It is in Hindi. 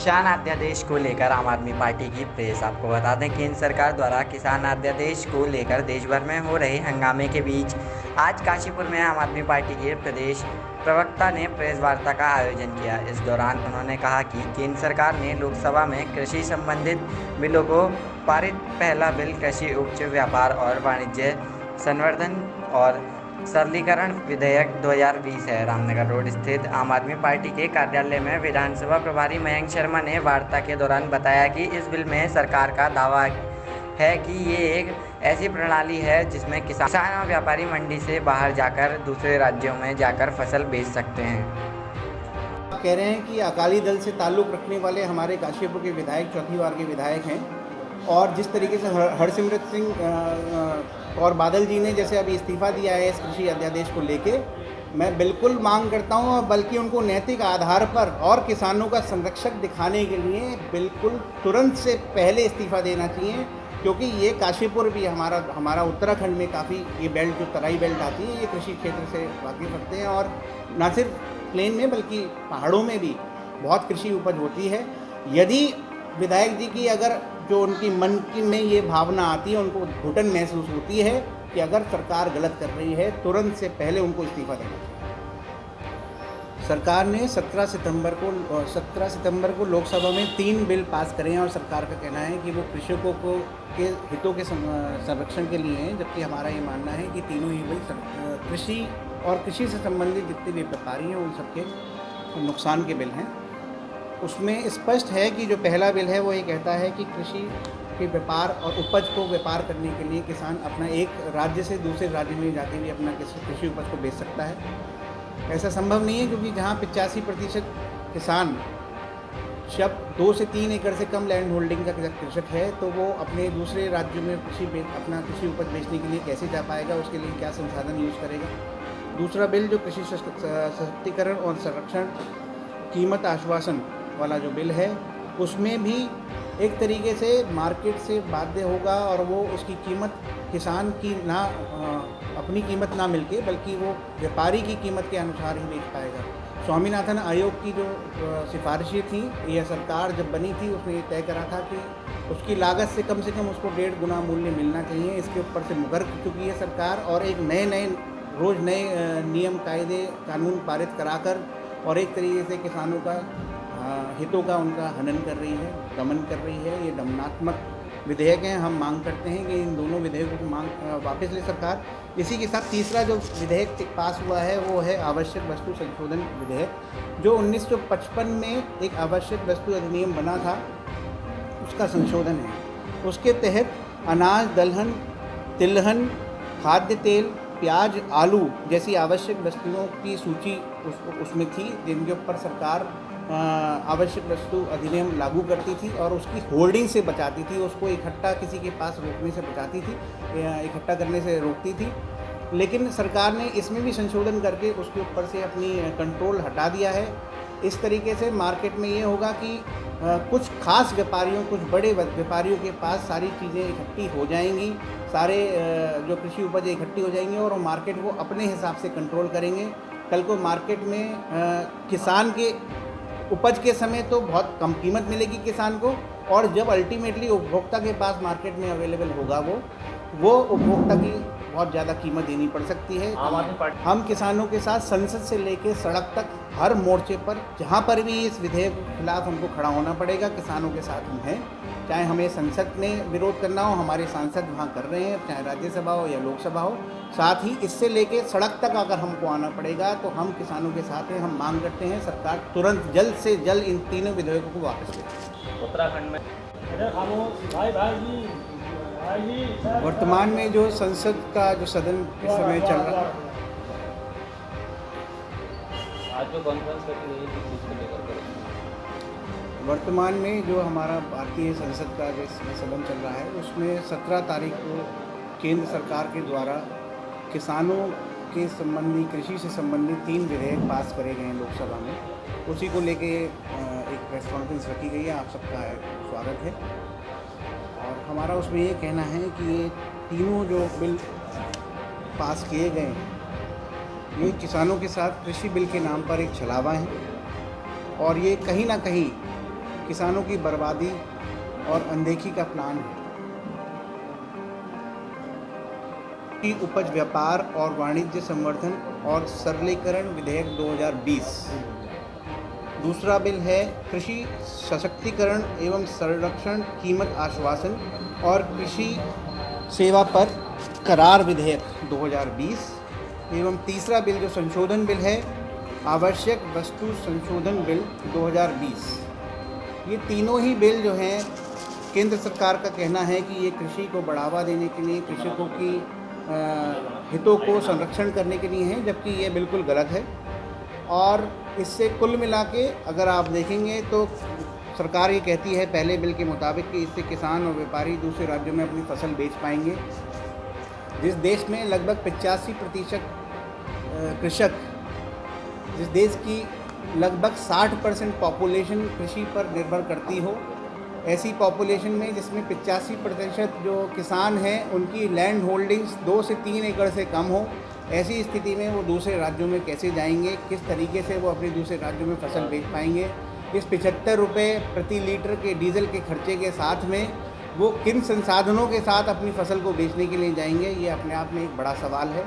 किसान अध्यादेश को लेकर आम आदमी पार्टी की प्रेस। आपको बता दें केंद्र सरकार द्वारा किसान अध्यादेश को लेकर देश भर में हो रहे हंगामे के बीच आज काशीपुर में आम आदमी पार्टी के प्रदेश प्रवक्ता ने प्रेस वार्ता का आयोजन किया। इस दौरान उन्होंने कहा कि केंद्र सरकार ने लोकसभा में कृषि संबंधित बिलों को पारित। पहला बिल कृषि उपज व्यापार और वाणिज्य संवर्धन और सरलीकरण विधेयक 2020 है। रामनगर रोड स्थित आम आदमी पार्टी के कार्यालय में विधानसभा प्रभारी मयंक शर्मा ने वार्ता के दौरान बताया कि इस बिल में सरकार का दावा है कि ये एक ऐसी प्रणाली है जिसमें किसान और व्यापारी मंडी से बाहर जाकर दूसरे राज्यों में जाकर फसल बेच सकते हैं। कह रहे हैं कि अकाली दल से ताल्लुक़ रखने वाले हमारे काशीपुर के विधायक चौथी बार के विधायक हैं और जिस तरीके से हरसिमरत सिंह और बादल जी ने जैसे अभी इस्तीफ़ा दिया है इस कृषि अध्यादेश को लेके, मैं बिल्कुल मांग करता हूँ, बल्कि उनको नैतिक आधार पर और किसानों का संरक्षक दिखाने के लिए बिल्कुल तुरंत से पहले इस्तीफ़ा देना चाहिए, क्योंकि ये काशीपुर भी हमारा उत्तराखंड में काफ़ी ये बेल्ट जो तराई बेल्ट आती है ये कृषि क्षेत्र से वाकिफ़ रखते हैं और न सिर्फ प्लेन में बल्कि पहाड़ों में भी बहुत कृषि उपज होती है। यदि विधायक जी की अगर जो उनकी मन की में ये भावना आती है, उनको घुटन महसूस होती है कि अगर सरकार गलत कर रही है, तुरंत से पहले उनको इस्तीफ़ा देना चाहिए। सरकार ने 17 सितंबर को लोकसभा में 3 बिल पास करे हैं और सरकार का कहना है कि वो कृषकों के हितों के संरक्षण के लिए हैं, जबकि हमारा ये मानना है कि तीनों ही बिल कृषि और कृषि से संबंधित जितने भी व्यापारी हैं उन सबके नुकसान के बिल हैं। उसमें स्पष्ट है कि जो पहला बिल है वो ये कहता है कि कृषि के व्यापार और उपज को व्यापार करने के लिए किसान अपना एक राज्य से दूसरे राज्य में जाके भी अपना कृषि उपज को बेच सकता है। ऐसा संभव नहीं है, क्योंकि जहाँ 85% किसान जब 2 से 3 एकड़ से कम लैंड होल्डिंग का कृषक है, तो वो अपने दूसरे राज्यों में अपना कृषि उपज बेचने के लिए कैसे जा पाएगा, उसके लिए क्या संसाधन यूज़ करेगा। दूसरा बिल जो कृषि सशक्तिकरण और संरक्षण कीमत आश्वासन वाला जो बिल है, उसमें भी एक तरीके से मार्केट से बाध्य होगा और वो उसकी कीमत किसान की ना अपनी कीमत ना मिलके बल्कि वो व्यापारी की कीमत के अनुसार ही बेच पाएगा। स्वामीनाथन आयोग की जो सिफारिशें थी, यह सरकार जब बनी थी उसने ये तय करा था कि उसकी लागत से कम उसको 1.5 गुना मूल्य मिलना चाहिए। इसके ऊपर से मुकर चुकी है सरकार और एक रोज़ नए नियम कायदे कानून पारित कराकर और एक तरीके से किसानों का हितों का उनका हनन कर रही है, दमन कर रही है। ये दमनात्मक विधेयक हैं। हम मांग करते हैं कि इन दोनों विधेयकों को वापस ले सरकार। इसी के साथ तीसरा जो विधेयक पास हुआ है वो है आवश्यक वस्तु संशोधन विधेयक, जो 1955 में एक आवश्यक वस्तु अधिनियम बना था, उसका संशोधन है। उसके तहत अनाज, दलहन, तिलहन, खाद्य तेल, प्याज, आलू जैसी आवश्यक वस्तुओं की सूची उसमें थी, जिनके ऊपर सरकार आवश्यक वस्तु अधिनियम लागू करती थी और उसकी होल्डिंग से बचाती थी, उसको इकट्ठा किसी के पास रोकने से बचाती थी, इकट्ठा करने से रोकती थी। लेकिन सरकार ने इसमें भी संशोधन करके उसके ऊपर से अपनी कंट्रोल हटा दिया है। इस तरीके से मार्केट में ये होगा कि कुछ खास व्यापारियों, कुछ बड़े व्यापारियों के पास सारी चीज़ें इकट्ठी हो जाएंगी, सारे जो कृषि उपज इकट्ठी हो जाएंगी और वो मार्केट को अपने हिसाब से कंट्रोल करेंगे। कल को मार्केट में किसान के उपज के समय तो बहुत कम कीमत मिलेगी किसान को, और जब अल्टीमेटली उपभोक्ता के पास मार्केट में अवेलेबल होगा वो उपभोक्ता की बहुत ज़्यादा कीमत देनी पड़ सकती है। हम किसानों के साथ संसद से लेकर सड़क तक हर मोर्चे पर जहाँ पर भी इस विधेयक के खिलाफ हमको खड़ा होना पड़ेगा, किसानों के साथ हम हैं। चाहे हमें संसद में विरोध करना हो, हमारे सांसद वहाँ कर रहे हैं, चाहे राज्यसभा हो या लोकसभा हो। साथ ही इससे लेके सड़क तक अगर हमको आना पड़ेगा तो हम किसानों के साथ हैं। हम मांग करते हैं सरकार तुरंत जल्द से जल्द इन तीनों विधेयकों को वापस ले। उत्तराखंड में वर्तमान में जो संसद का जो सदन इस समय चल रहा है, आज जो कॉन्फ्रेंस रखी गई है किस को लेकर वर्तमान में जो हमारा भारतीय संसद का जो सदन चल रहा है, उसमें 17 तारीख को केंद्र सरकार के द्वारा किसानों के संबंधी, कृषि से संबंधित 3 विधेयक पास करे गए हैं लोकसभा में। उसी को लेके एक प्रेस कॉन्फ्रेंस रखी गई है। आप सबका स्वागत है। और हमारा उसमें ये कहना है कि ये तीनों जो बिल पास किए गए हैं, ये किसानों के साथ कृषि बिल के नाम पर एक छलावा है और ये कहीं ना कहीं किसानों की बर्बादी और अनदेखी का प्लान है। की उपज व्यापार और वाणिज्य संवर्धन और सरलीकरण विधेयक 2020। दूसरा बिल है कृषि सशक्तिकरण एवं संरक्षण कीमत आश्वासन और कृषि सेवा पर करार विधेयक 2020 एवं तीसरा बिल जो संशोधन बिल है आवश्यक वस्तु संशोधन बिल 2020। ये तीनों ही बिल जो हैं केंद्र सरकार का कहना है कि ये कृषि को बढ़ावा देने के लिए, कृषकों की हितों को संरक्षण करने के लिए हैं, जबकि ये बिल्कुल गलत है। और इससे कुल मिला के अगर आप देखेंगे तो सरकार ये कहती है पहले बिल के मुताबिक कि इससे किसान और व्यापारी दूसरे राज्यों में अपनी फसल बेच पाएंगे। जिस देश में लगभग 85% कृषक, जिस देश की लगभग 60% पॉपुलेशन कृषि पर निर्भर करती हो, ऐसी पॉपुलेशन में जिसमें 85% जो किसान हैं उनकी लैंड होल्डिंग्स 2 से 3 एकड़ से कम हो, ऐसी स्थिति में वो दूसरे राज्यों में कैसे जाएंगे, किस तरीके से वो अपने दूसरे राज्यों में फसल बेच पाएंगे। इस 75 रुपये प्रति लीटर के डीजल के खर्चे के साथ में वो किन संसाधनों के साथ अपनी फसल को बेचने के लिए जाएंगे, ये अपने आप में एक बड़ा सवाल है।